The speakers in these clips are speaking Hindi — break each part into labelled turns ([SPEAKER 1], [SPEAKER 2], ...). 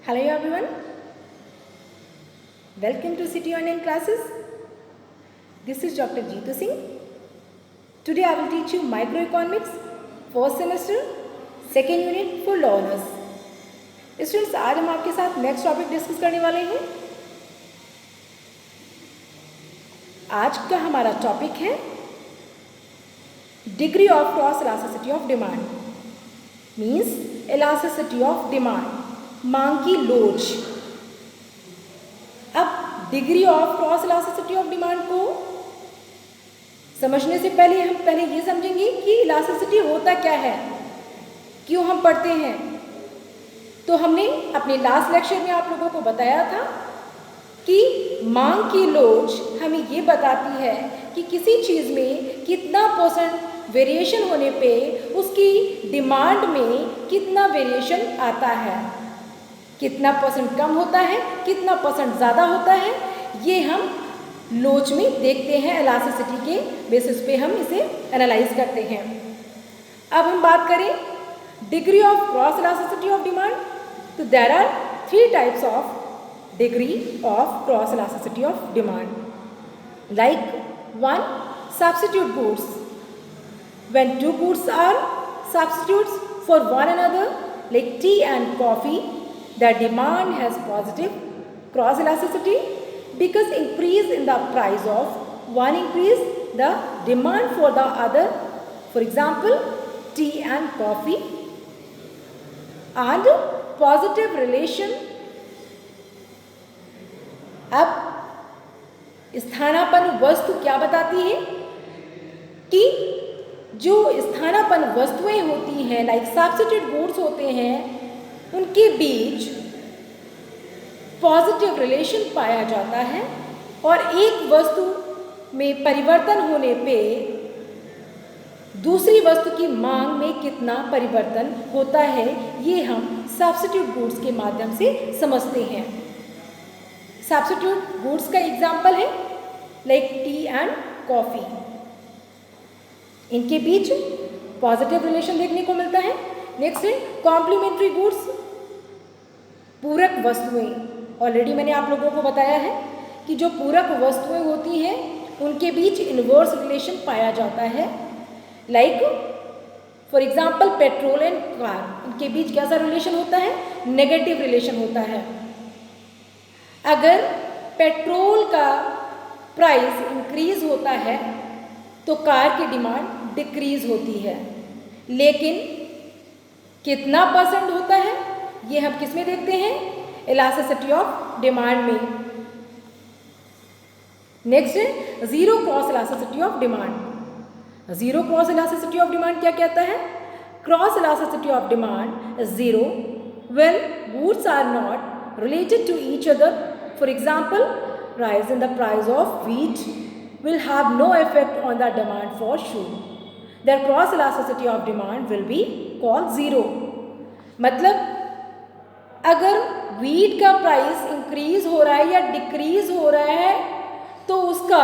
[SPEAKER 1] Hello everyone, welcome to City Online classes. This is Dr. Jeetu Singh. Today I will teach you microeconomics, first semester, second unit for learners. Students, आज हम आपके साथ नेक्स्ट टॉपिक डिस्कस करने वाले हैं. आज का हमारा टॉपिक है degree of cross elasticity of demand. Means elasticity of demand, मांग की लोच. अब degree of cross elasticity of demand को समझने से पहले हम ये समझेंगे कि इलास्टिसिटी होता क्या है, क्यों हम पढ़ते हैं. तो हमने अपने लास्ट लेक्चर में आप लोगों को बताया था कि मांग की लोच हमें ये बताती है कि किसी चीज़ में कितना परसेंट वेरिएशन होने पे उसकी डिमांड में कितना वेरिएशन आता है, कितना परसेंट कम होता है, कितना परसेंट ज़्यादा होता है. ये हम लोच में देखते हैं. इलास्टिसिटी के बेसिस पे हम इसे एनालाइज करते हैं. अब हम बात करें degree of cross elasticity of demand. तो there are 3 types of degree of cross elasticity of demand. Like 1, substitute goods. When 2 goods are substitutes for one another, like tea and coffee, the demand has positive cross elasticity because increase in the price of one increase the demand for the other. For example, tea and coffee. And positive relation. अब स्थानापन्न वस्तु क्या बताती है कि जो स्थानापन्न वस्तुएं होती हैं, लाइक सब्स्टिट्यूट गुड्स होते हैं, उनके बीच पॉजिटिव रिलेशन पाया जाता है. और एक वस्तु में परिवर्तन होने पे दूसरी वस्तु की मांग में कितना परिवर्तन होता है, ये हम सब्स्टिट्यूट गुड्स के माध्यम से समझते हैं. सब्स्टिट्यूट गुड्स का एग्जाम्पल है लाइक टी एंड कॉफ़ी. इनके बीच पॉजिटिव रिलेशन देखने को मिलता है. नेक्स्ट है कॉम्प्लीमेंट्री गुड्स, पूरक वस्तुएं. ऑलरेडी मैंने आप लोगों को बताया है कि जो पूरक वस्तुएं होती हैं उनके बीच इन्वर्स रिलेशन पाया जाता है. Like for example petrol and car, इनके बीच कैसा रिलेशन होता है, नेगेटिव रिलेशन होता है. अगर पेट्रोल का प्राइस इंक्रीज होता है तो कार की डिमांड डिक्रीज होती है. लेकिन कितना परसेंट होता है ये हम किस में देखते हैं, इलास्टिसिटी ऑफ डिमांड में. नेक्स्ट है zero cross elasticity of demand. Zero cross elasticity of demand क्या कहता है, cross elasticity of demand is zero when goods are not related to each other. For example, rise in the price of wheat will have no effect on the demand for sugar. Their cross elasticity of demand will be called zero. मतलब अगर wheat का प्राइस इंक्रीज हो रहा है या डिक्रीज हो रहा है तो उसका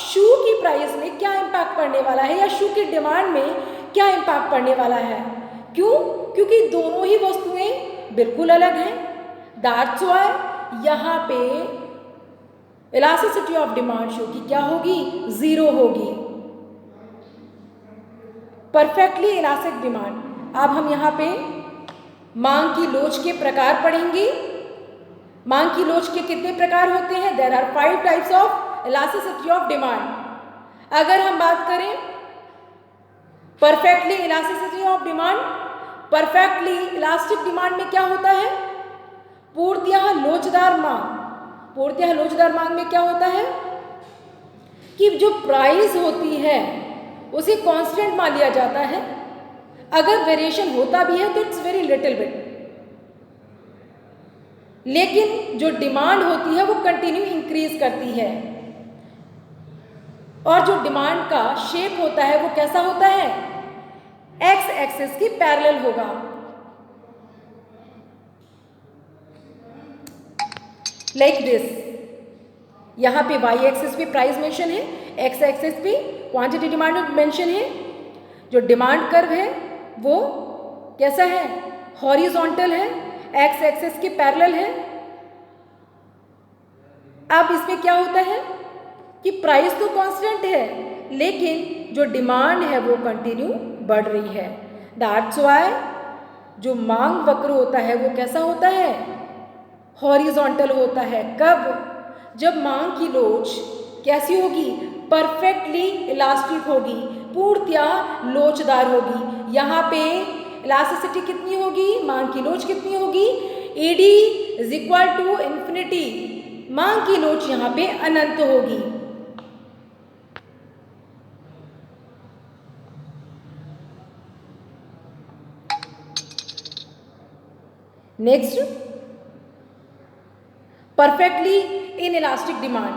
[SPEAKER 1] शू की प्राइस में क्या इम्पैक्ट पड़ने वाला है या शू की डिमांड में क्या इम्पैक्ट पड़ने वाला है. क्यों? क्योंकि दोनों ही वस्तुएं बिल्कुल अलग हैं. That's why यहाँ पे इलास्टिसिटी ऑफ डिमांड शो की क्या होगी, जीरो होगी. Perfectly elastic demand. अब हम यहाँ पे मांग की लोच के प्रकार पढ़ेंगे. मांग की लोच के कितने प्रकार होते हैं, there are 5 types of elasticity of demand. अगर हम बात करें perfectly elasticity of demand, perfectly elastic demand में क्या होता है, पूर्णतः लोचदार मांग. पूर्णतः लोचदार मांग में क्या होता है कि जो प्राइस होती है उसे कांस्टेंट मान लिया जाता है. अगर वेरिएशन होता भी है तो इट्स वेरी लिटिल बिट. लेकिन जो डिमांड होती है वो कंटिन्यू इंक्रीज करती है. और जो डिमांड का शेप होता है वो कैसा होता है, एक्स एक्सिस की पैरेलल होगा. Like this. यहाँ पे वाई एक्सिस पे प्राइस मेंशन है, एक्स एक्सिस पे क्वांटिटी डिमांड मेंशन है. जो डिमांड कर्व है वो कैसा है, हॉरिजॉन्टल है. एक्स एक्सिस के पैरेलल है। अब इसमें क्या होता है कि प्राइस तो कांस्टेंट है लेकिन जो डिमांड है वो कंटिन्यू बढ़ रही है। दैट्स व्हाई जो मांग वक्र होता है वो कैसा होता है, हॉरिजॉन्टल होता है। कब? जब मांग की लोच कैसी होगी, परफेक्टली इलास्टिक होगी, पूर्णतया लोचदार होगी। यहाँ पे इलास्टिसिटी कितनी होगी, मांग की लोच कितनी होगी, ED is equal to infinity. मांग की लोच यहाँ पे अनंत होगी। नेक्स्ट, परफेक्टली इनइलास्टिक डिमांड,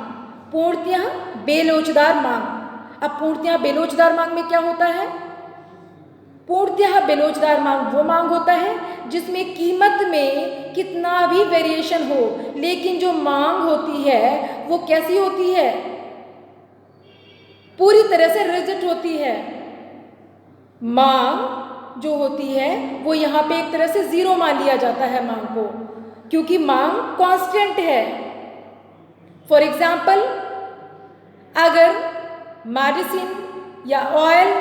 [SPEAKER 1] पूर्णतः बेलोचदार मांग। अब पूर्णतः बेलोचदार मांग में क्या होता है, पूर्णतः बेलोचदार मांग वो मांग होता है जिसमें कीमत में कितना भी वेरिएशन हो लेकिन जो मांग होती है वो कैसी होती है, पूरी तरह से रिजिड होती है। मांग जो होती है वो यहाँ पे एक तरह से जीरो मान लिया जाता है मांग को, क्योंकि मांग कांस्टेंट है। फॉर एग्जाम्पल, अगर मेडिसिन या ऑयल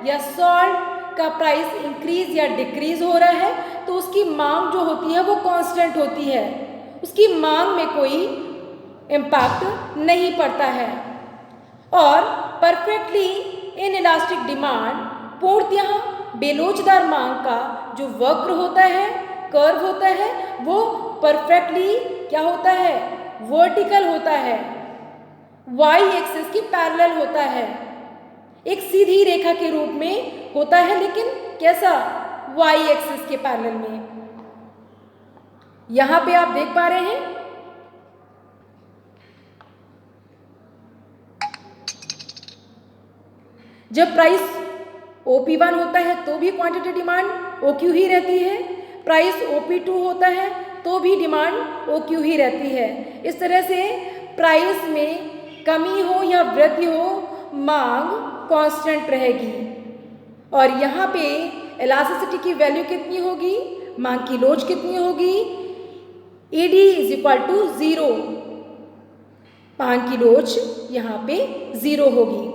[SPEAKER 1] या सॉल्ट का प्राइस इंक्रीज या डिक्रीज हो रहा है तो उसकी मांग जो होती है वो कांस्टेंट होती है, उसकी मांग में कोई इम्पैक्ट नहीं पड़ता है। और परफेक्टली इनइलास्टिक डिमांड, पूर्णतः बेलोचदार मांग का जो वक्र होता है, कर्व होता है, वो परफेक्टली क्या होता है, वर्टिकल होता है, वाई एक्सिस की पैरेलल होता है, एक सीधी रेखा के रूप में होता है, लेकिन कैसा, वाई एक्सिस के पैरेलल में। यहां पे आप देख पा रहे हैं जब प्राइस OP1 होता है तो भी क्वांटिटी डिमांड OQ ही रहती है, प्राइस OP2 होता है तो भी डिमांड OQ ही रहती है। इस तरह से प्राइस में कमी हो या वृद्धि हो, मांग कांस्टेंट रहेगी। और यहाँ पे इलास्टिसिटी की वैल्यू कितनी होगी, मांग की लोच कितनी होगी, ED इज इक्वल टू 0, मांग की लोच यहाँ पे 0 होगी।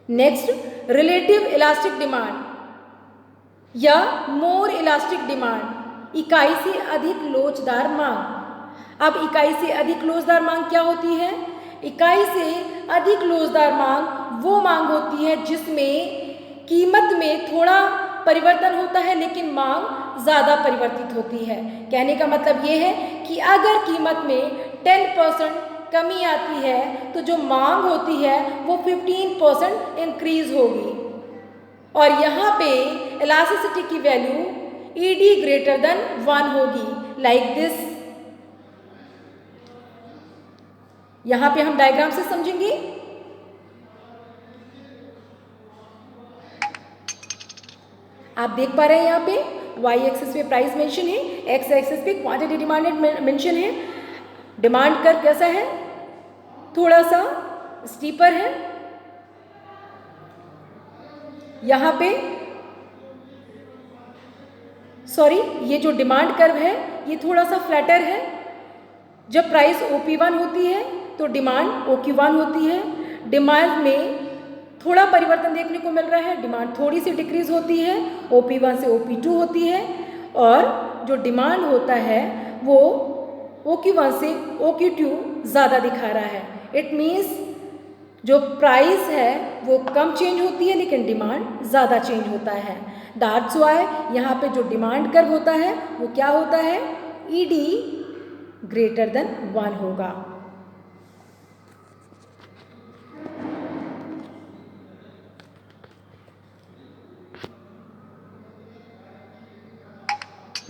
[SPEAKER 1] नेक्स्ट, रिलेटिव इलास्टिक डिमांड या मोर इलास्टिक डिमांड, इकाई से अधिक लोचदार मांग। अब इकाई से अधिक लोचदार मांग क्या होती है, इकाई से अधिक लोचदार मांग वो मांग होती है जिसमें कीमत में थोड़ा परिवर्तन होता है लेकिन मांग ज़्यादा परिवर्तित होती है। कहने का मतलब ये है कि अगर कीमत में 10% कमी आती है तो जो मांग होती है वो 15% इंक्रीज होगी। और यहाँ पे इलास्टिसिटी की वैल्यू ED ग्रेटर देन 1 होगी, लाइक दिस। यहाँ पे हम डायग्राम से समझेंगे। आप देख पा रहे हैं यहाँ पे वाई एक्सिस पे प्राइस मेंशन है, एक्स एक्सिस पे क्वांटिटी डिमांडेड मेंशन है। डिमांड कर्व कैसा है, थोड़ा सा स्टीपर है। यहाँ पे सॉरी, ये जो डिमांड कर्व है ये थोड़ा सा फ्लैटर है। जब प्राइस OP1 होती है तो डिमांड OQ1 होती है। डिमांड में थोड़ा परिवर्तन देखने को मिल रहा है, डिमांड थोड़ी सी डिक्रीज होती है, OP1 से OP2 होती है। और जो डिमांड होता है वो OQ1 से OQ2 ज़्यादा दिखा रहा है। इट मीन्स जो प्राइस है वो कम चेंज होती है लेकिन डिमांड ज़्यादा चेंज होता है। दैट्स व्हाई यहाँ पे जो डिमांड कर्व होता है वो क्या होता है, ED ग्रेटर देन 1 होगा।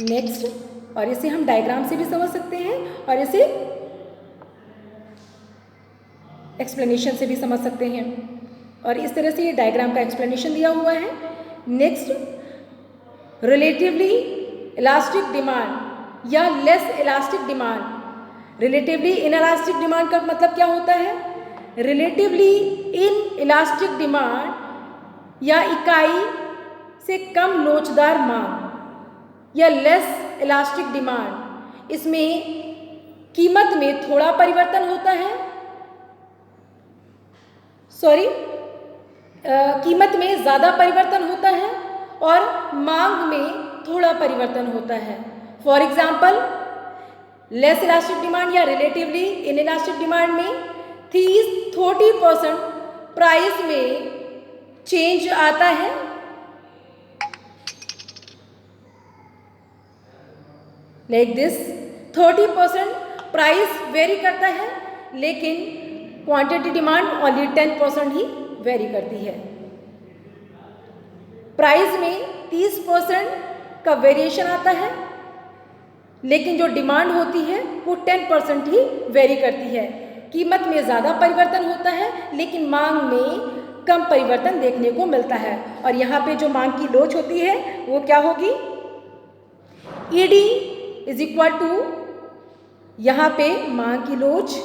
[SPEAKER 1] नेक्स्ट, और इसे हम डायग्राम से भी समझ सकते हैं और इसे एक्सप्लेनेशन से भी समझ सकते हैं। और इस तरह से ये डायग्राम का एक्सप्लेनेशन दिया हुआ है। नेक्स्ट, रिलेटिवली इलास्टिक डिमांड या less elastic demand. Relatively inelastic demand का मतलब क्या होता है? रिलेटिवली इन इलास्टिक डिमांड या इकाई से कम लोचदार मांग या लेस इलास्टिक डिमांड, इसमें कीमत में थोड़ा परिवर्तन होता है, कीमत में ज़्यादा परिवर्तन होता है और मांग में थोड़ा परिवर्तन होता है। For example, less elastic demand या रिलेटिवली इन इलास्टिक डिमांड में 30% प्राइस में चेंज आता है, लाइक दिस 30% प्राइस वेरी करता है, लेकिन क्वांटिटी डिमांड ओनली 10% ही वेरी करती है। प्राइस में 30% का वेरिएशन आता है, लेकिन जो डिमांड होती है वो 10% ही वेरी करती है। कीमत में ज़्यादा परिवर्तन होता है, लेकिन मांग में कम परिवर्तन देखने को मिलता है। और यहाँ पे जो मांग की लोच होती है वो क्या होगी? ED इज इक्वल टू, यहाँ पे मांग की लोच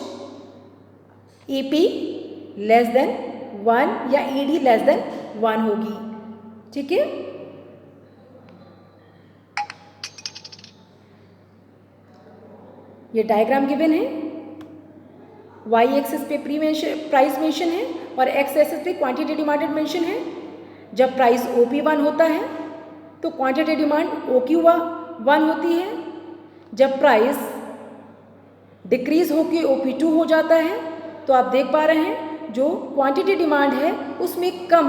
[SPEAKER 1] EP लेस देन 1 या ED लेस देन 1 होगी। ठीक है, ये डायग्राम गिवन है। Y एक्सिस पे प्राइस मेंशन है और X एक्सिस पे क्वांटिटी डिमांडेड मेंशन है। जब प्राइस OP1 होता है तो क्वांटिटी डिमांड OQ1 होती है। जब प्राइस डिक्रीज होकर OP2 हो जाता है तो आप देख पा रहे हैं जो क्वांटिटी डिमांड है उसमें कम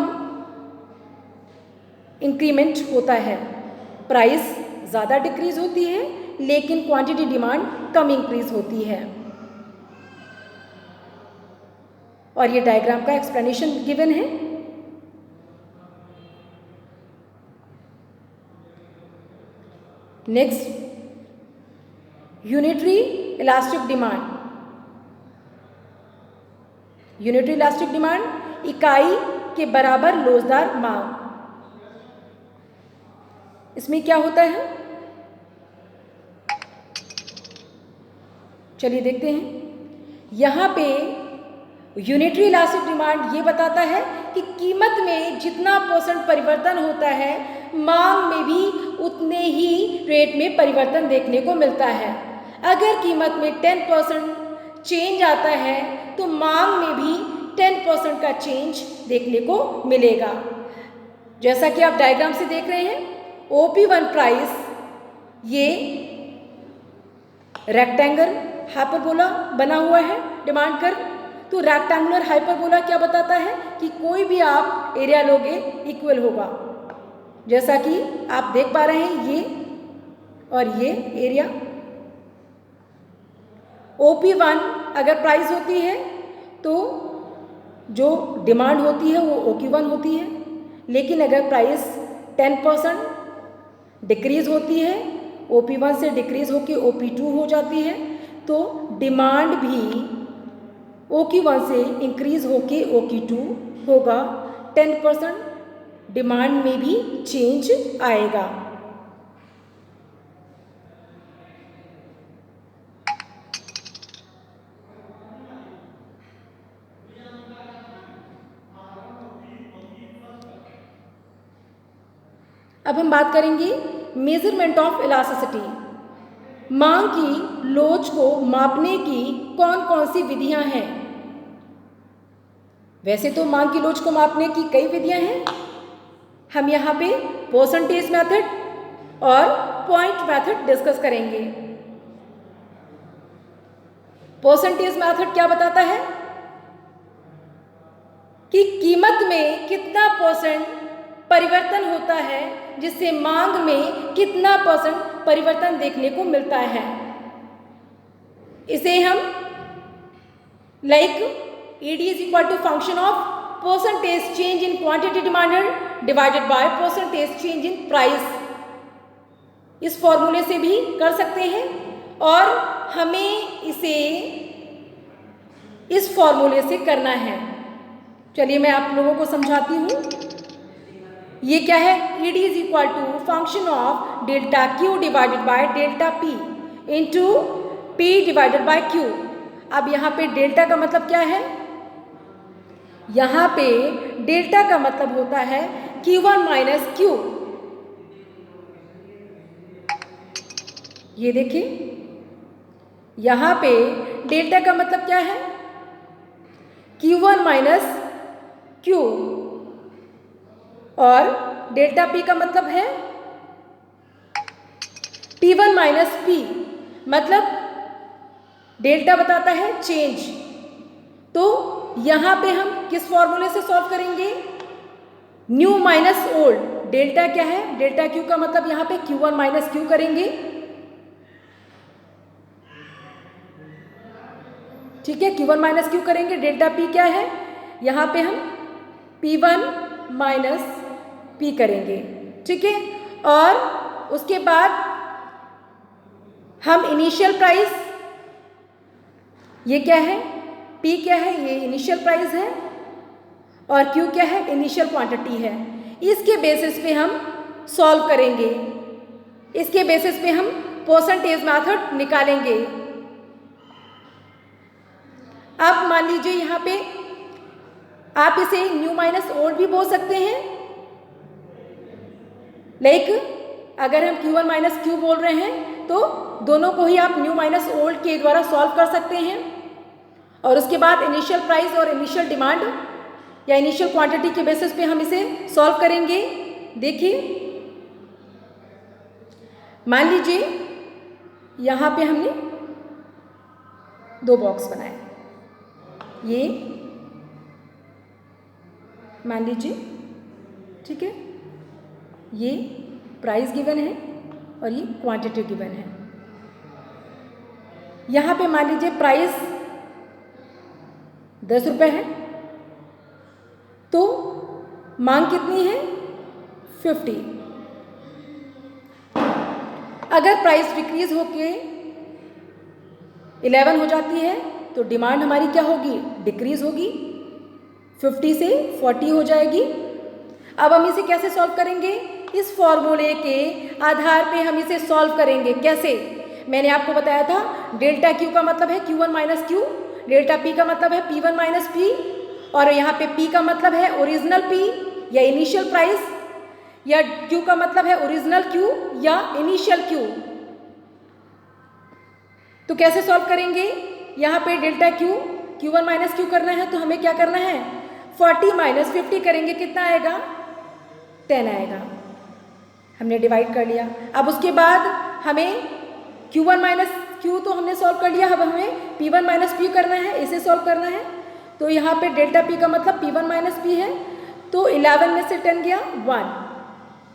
[SPEAKER 1] इंक्रीमेंट होता है। प्राइस ज़्यादा डिक्रीज होती है, लेकिन क्वांटिटी डिमांड कम इंक्रीज होती है। और ये डायग्राम का एक्सप्लेनेशन गिवन है। Next, unitary elastic demand. Unitary elastic demand इकाई के बराबर लोचदार मांग। इसमें क्या होता है, चलिए देखते हैं। यहाँ पे यूनिटरी इलास्टिक डिमांड ये बताता है कि कीमत में जितना % परिवर्तन होता है, मांग में भी उतने ही रेट में परिवर्तन देखने को मिलता है। अगर कीमत में 10% चेंज आता है तो मांग में भी 10% का चेंज देखने को मिलेगा। जैसा कि आप डायग्राम से देख रहे हैं, OP1 प्राइस ये रेक्टेंगल हाइपरबोला बना हुआ है डिमांड कर्व। तो रेक्टेंगुलर हाइपरबोला क्या बताता है कि कोई भी आप एरिया लोगे इक्वल होगा। जैसा कि आप देख पा रहे हैं, ये और ये एरिया। OP1 अगर प्राइस होती है तो जो डिमांड होती है वो OQ1 होती है, लेकिन अगर प्राइस 10% डिक्रीज होती है, OP1 से डिक्रीज होकर OP2 हो जाती है, तो डिमांड भी OQ1 से इंक्रीज होकर OQ2 होगा। 10% डिमांड में भी चेंज आएगा। अब हम बात करेंगे मेजरमेंट ऑफ इलास्टिसिटी। मांग की लोच को मापने की कौन कौन सी विधियां हैं? वैसे तो मांग की लोच को मापने की कई विधियां हैं। हम यहाँ पे परसेंटेज मेथड और पॉइंट मेथड डिस्कस करेंगे। परसेंटेज मेथड क्या बताता है कि कीमत में कितना % परिवर्तन होता है, जिससे मांग में कितना % परिवर्तन देखने को मिलता है। इसे हम ED is equal to function of percentage change in quantity demanded divided by percentage change in price, इस फॉर्मूले से भी कर सकते हैं और हमें इसे इस फॉर्मूले से करना है। चलिए मैं आप लोगों को समझाती हूँ। ये क्या है? ED is equal to function of delta Q divided by delta P into P divided by Q। अब यहाँ पे डेल्टा का मतलब क्या है? यहाँ पे डेल्टा का मतलब होता है Q1 माइनस Q। ये देखिए, यहाँ पे डेल्टा का मतलब क्या है? Q1 minus Q। और डेल्टा P का मतलब है P1 माइनस P। मतलब डेल्टा बताता है चेंज। तो यहाँ पे हम किस फॉर्मूले से सॉल्व करेंगे? New minus old. डेल्टा क्या है? डेल्टा Q का मतलब यहाँ पे Q1 माइनस Q करेंगे। ठीक है, Q1 माइनस Q करेंगे। डेल्टा P क्या है? यहाँ पे हम P1 माइनस P करेंगे। ठीक है, और उसके बाद हम इनिशियल प्राइस, ये क्या है? P क्या है? ये इनिशियल प्राइस है। और Q क्या है? इनिशियल क्वांटिटी है। इसके बेसिस पे हम सॉल्व करेंगे। इसके बेसिस पे हम परसेंटेज मेथड निकालेंगे। अब मान लीजिए यहाँ पे आप इसे न्यू माइनस ओल्ड भी बोल सकते हैं। लाइक अगर हम Q1 माइनस Q बोल रहे हैं तो दोनों को ही आप न्यू माइनस ओल्ड के द्वारा सॉल्व कर सकते हैं। और उसके बाद इनिशियल प्राइस और इनिशियल डिमांड या इनिशियल क्वांटिटी के बेसिस पे हम इसे सॉल्व करेंगे। देखिए, मान लीजिए यहाँ पे हमने दो बॉक्स बनाए। ये मान लीजिए, ठीक है, ये प्राइस गिवन है और ये क्वांटिटी गिवन है। यहाँ पे मान लीजिए प्राइस 10 रुपये है, तो मांग कितनी है? 50। अगर प्राइस डिक्रीज होके 11 हो जाती है तो डिमांड हमारी क्या होगी? डिक्रीज होगी, 50 से 40 हो जाएगी। अब हम इसे कैसे सॉल्व करेंगे? इस फॉर्मूले के आधार पे हम इसे सॉल्व करेंगे। कैसे? मैंने आपको बताया था डेल्टा Q का मतलब है Q1 minus Q, delta P का मतलब है P1 माइनस P, और यहाँ पे P का मतलब है ओरिजिनल P या इनिशियल प्राइस, या Q का मतलब है ओरिजिनल Q या इनिशियल Q। तो कैसे सॉल्व करेंगे? यहाँ पे डेल्टा Q1 माइनस Q करना है तो हमें क्या करना है? 40 माइनस 50 करेंगे, कितना आएगा? 10 आएगा। हमने डिवाइड कर लिया। अब उसके बाद हमें Q1 माइनस Q तो हमने सॉल्व कर लिया। अब हमें P1 माइनस P करना है, इसे सॉल्व करना है। तो यहाँ पे डेल्टा P का मतलब P1 माइनस P है, तो 11 में से 10 गया 1।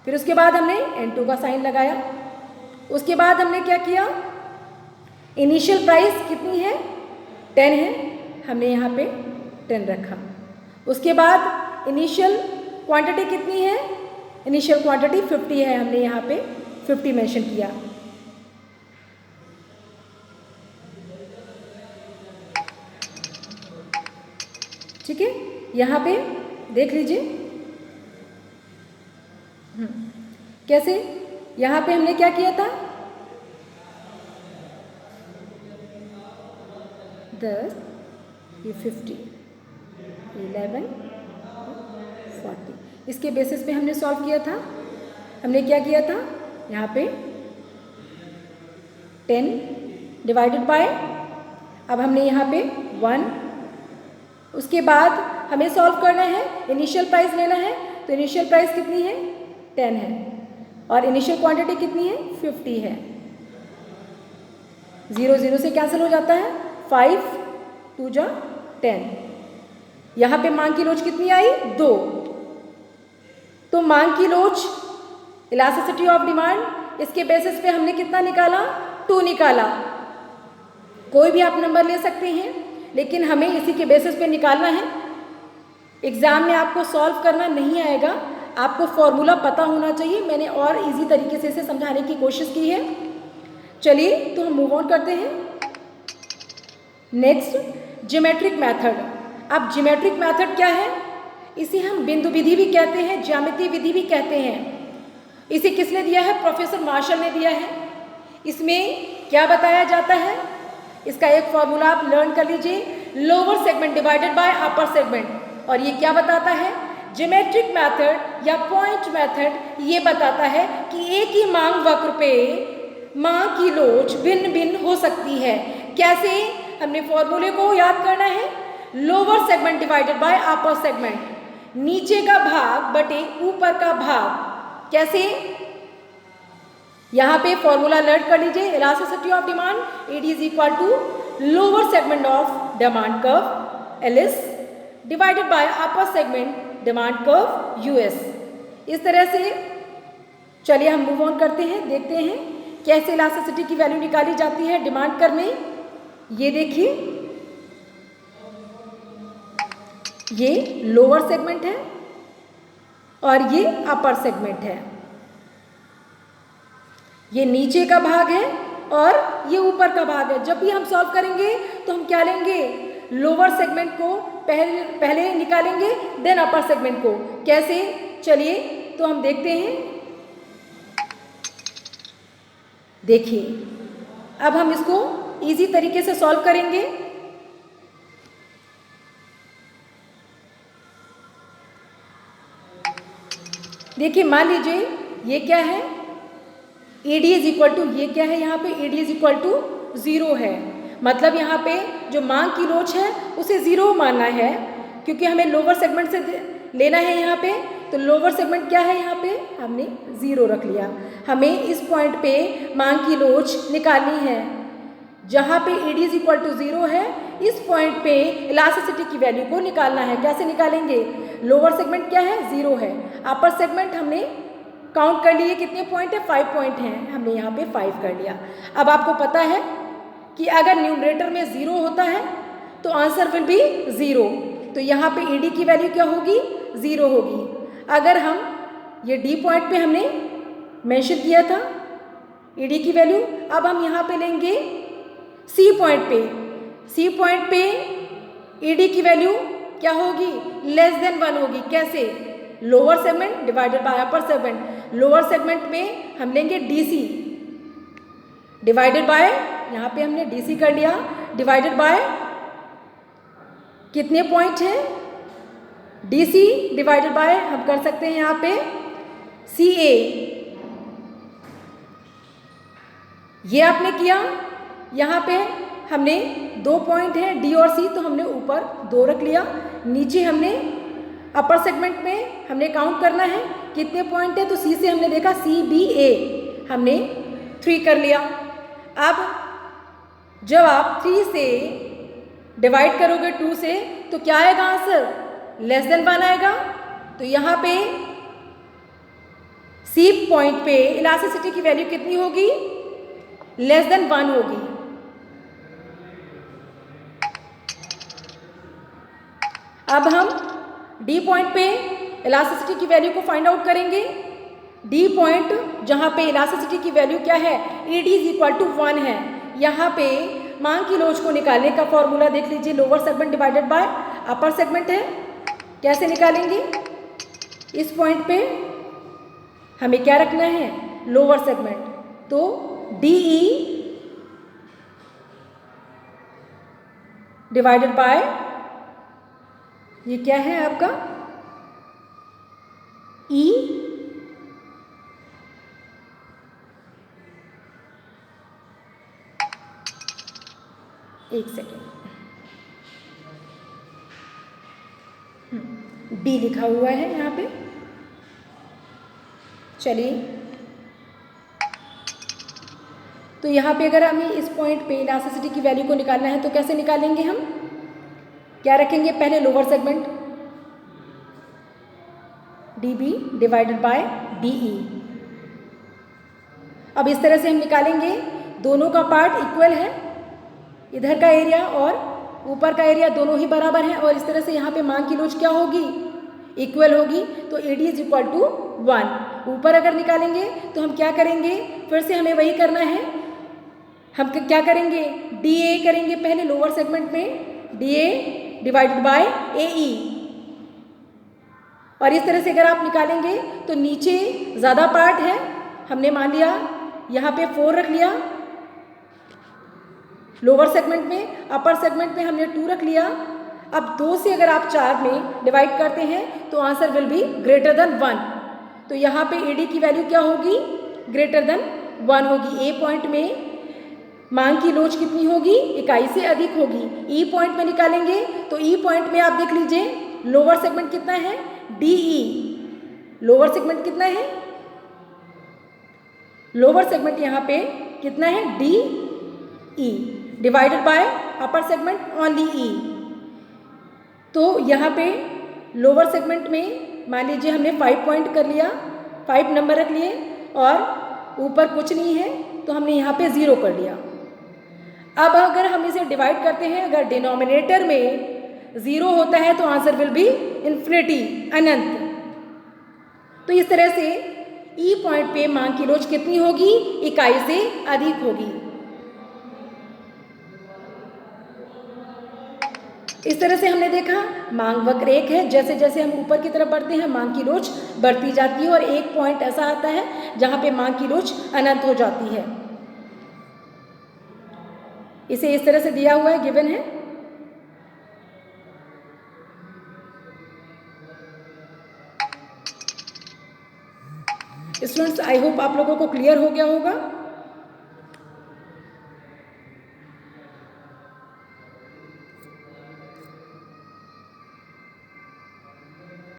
[SPEAKER 1] फिर उसके बाद हमने N2 का साइन लगाया। उसके बाद हमने क्या किया? इनिशियल प्राइस कितनी है? 10 है, हमने यहाँ पे 10 रखा। उसके बाद इनिशियल क्वांटिटी कितनी है? इनिशियल क्वांटिटी 50 है, हमने यहाँ पे 50 मेंशन किया। ठीक है, यहाँ पे देख लीजिए कैसे। यहाँ पे हमने क्या किया था? 10, ये 50, 11, 40, इसके बेसिस पे हमने सॉल्व किया था। हमने क्या किया था? यहाँ पे 10 डिवाइडेड बाय, अब हमने यहाँ पे 1। उसके बाद हमें सॉल्व करना है, इनिशियल प्राइस लेना है। तो इनिशियल प्राइस कितनी है? 10 है, और इनिशियल क्वांटिटी कितनी है? 50 है। 0 0 से कैंसिल हो जाता है, 5 2 जा 10। यहाँ पे मांग की लोच कितनी आई? 2। तो मांग की लोच, इलास्टिसिटी ऑफ डिमांड, इसके बेसिस पे हमने कितना निकाला? 2 निकाला। कोई भी आप नंबर ले सकते हैं, लेकिन हमें इसी के बेसिस पे निकालना है। एग्जाम में आपको सॉल्व करना नहीं आएगा, आपको फॉर्मूला पता होना चाहिए। मैंने और इजी तरीके से इसे समझाने की कोशिश की है। चलिए तो हम मूव ऑन करते हैं। Next, geometric method. अब ज्योमेट्रिक मेथड क्या है? इसे हम बिंदु विधि भी कहते हैं, ज्यामिति विधि भी कहते हैं। इसे किसने दिया है? प्रोफेसर मार्शल ने दिया है। इसमें क्या बताया जाता है इसका एक फॉर्मूला आप लर्न कर लीजिए, lower segment divided by upper segment. और ये क्या बताता है, ज्योमेट्रिक मेथड या पॉइंट मेथड ये बताता है कि एक ही मांग वक्र पे मांग की लोच भिन्न भिन्न हो सकती है। कैसे, हमने फॉर्मूले को याद करना है, lower segment divided by upper segment, नीचे का भाग बटे ऊपर का भाग। कैसे, यहाँ पे फॉर्मूला लर्न कर लीजिए, elasticity of demand ED is equal to lower segment of demand curve LS divided by upper segment demand curve US. इस तरह से चलिए हम मूव ऑन करते हैं, देखते हैं कैसे इलास्टिसिटी की वैल्यू निकाली जाती है डिमांड कर्व में। ये देखिए, ये लोअर सेगमेंट है और ये अपर सेगमेंट है, ये नीचे का भाग है और ये ऊपर का भाग है। जब भी हम सॉल्व करेंगे तो हम क्या लेंगे, लोअर सेगमेंट को पहले निकालेंगे, देन अपर सेगमेंट को। कैसे, चलिए तो हम देखते हैं। देखिए, अब हम इसको इजी तरीके से सॉल्व करेंगे। देखिए, मान लीजिए ये क्या है, एडी इज इक्वल टू, ये क्या है यहाँ पे, एडी इज इक्वल टू 0 है। मतलब यहाँ पे जो मांग की लोच है उसे 0 मानना है, क्योंकि हमें लोअर सेगमेंट से लेना है यहाँ पे। तो लोअर सेगमेंट क्या है, यहाँ पे हमने 0 रख लिया। हमें इस पॉइंट पे मांग की लोच निकालनी है, जहाँ पे एडी इज इक्वल टू 0 है। इस पॉइंट पे इलास्टिसिटी की वैल्यू को निकालना है। कैसे निकालेंगे, लोअर सेगमेंट क्या है, 0 है, अपर सेगमेंट हमने काउंट कर लिए, कितने पॉइंट है, 5 पॉइंट हैं, हमने यहाँ पे 5 कर लिया। अब आपको पता है कि अगर न्यूमरेटर में 0 होता है तो आंसर विल बी 0। तो यहाँ पे ईडी की वैल्यू क्या होगी, 0 होगी। अगर हम ये डी पॉइंट पे हमने मेंशन किया था ईडी की वैल्यू, अब हम यहाँ पे लेंगे सी पॉइंट पे। सी पॉइंट पे ईडी की वैल्यू क्या होगी, लेस देन 1 होगी। कैसे, lower segment divided by upper segment. Lower segment में हम लेंगे डीसी डिवाइडेड बाय, यहाँ पे हमने डीसी कर लिया, डिवाइडेड बाय कितने पॉइंट हैं, डीसी डिवाइडेड बाय हम कर सकते हैं यहाँ पे सी ए। ये आपने किया, यहाँ पे हमने 2 पॉइंट है डी और सी, तो हमने ऊपर 2 रख लिया। नीचे हमने अपर सेगमेंट में हमने काउंट करना है कितने पॉइंट है, तो सी से हमने देखा सी बी ए, हमने 3 कर लिया। अब जब आप 3 से डिवाइड करोगे 2 से तो क्या आएगा आंसर, लेस देन 1 आएगा। तो यहाँ पे सी पॉइंट पे इलास्टिसिटी की वैल्यू कितनी होगी, लेस देन 1 होगी। अब हम डी पॉइंट पे इलास्टिसिटी की वैल्यू को फाइंड आउट करेंगे। डी पॉइंट जहाँ पे इलास्टिसिटी की वैल्यू क्या है, ईडी इज इक्वल टू 1 है। यहाँ पे मांग की लोच को निकालने का फॉर्मूला देख लीजिए, lower segment divided by upper segment है। कैसे निकालेंगे, इस पॉइंट पे हमें क्या रखना है, लोअर सेगमेंट, तो डीई डिवाइडेड बाय ये क्या है आपका ई, एक सेकेंड, डी लिखा हुआ है यहाँ पे। चलिए, तो यहाँ पे अगर हमें इस पॉइंट पे इलास्टिसिटी की वैल्यू को निकालना है तो कैसे निकालेंगे, हम क्या रखेंगे, पहले lower segment D B divided by D E. अब इस तरह से हम निकालेंगे, दोनों का पार्ट इक्वल है, इधर का एरिया और ऊपर का एरिया दोनों ही बराबर हैं, और इस तरह से यहाँ पे मांग की लोच क्या होगी, इक्वल होगी। तो एडी इज इक्वल टू 1। ऊपर अगर निकालेंगे तो हम क्या करेंगे, फिर से हमें वही करना है, हम क्या करेंगे, डी ए करेंगे पहले लोअर सेगमेंट में, डी ए डिवाइडेड बाय ए ई। और इस तरह से अगर आप निकालेंगे तो नीचे ज़्यादा पार्ट है, हमने मान लिया यहाँ पे 4 रख लिया, लोअर सेगमेंट में, अपर सेगमेंट में हमने 2 रख लिया। अब 2 से अगर आप 4 में डिवाइड करते हैं तो answer will be greater than 1। तो यहाँ पे AD की वैल्यू क्या होगी? ग्रेटर देन 1 होगी। A पॉइंट में मांग की लोच कितनी होगी? इकाई से अधिक होगी। E पॉइंट में निकालेंगे तो E पॉइंट में आप देख लीजिए लोअर सेगमेंट कितना है? DE। लोअर सेगमेंट कितना है? लोअर सेगमेंट यहाँ पे कितना है? DE divided by upper segment only E। तो यहाँ पे लोअर सेगमेंट में मान लीजिए हमने 5 पॉइंट कर लिया, 5 नंबर रख लिए और ऊपर कुछ नहीं है तो हमने यहाँ पे 0 कर लिया। अब अगर हम इसे डिवाइड करते हैं, अगर डिनोमिनेटर में 0 होता है तो आंसर विल बी इन्फिनिटी, अनंत। तो इस तरह से E पॉइंट पे मांग की लोच कितनी होगी? इकाई से अधिक होगी। इस तरह से हमने देखा मांग वक्र एक है, जैसे जैसे हम ऊपर की तरफ बढ़ते हैं मांग की लोच बढ़ती जाती है और एक पॉइंट ऐसा आता है जहां पे मांग की लोच अनंत हो जाती है। इसे इस तरह से दिया हुआ है, गिवन है। स्टूडेंट्स, आई होप आप लोगों को क्लियर हो गया होगा।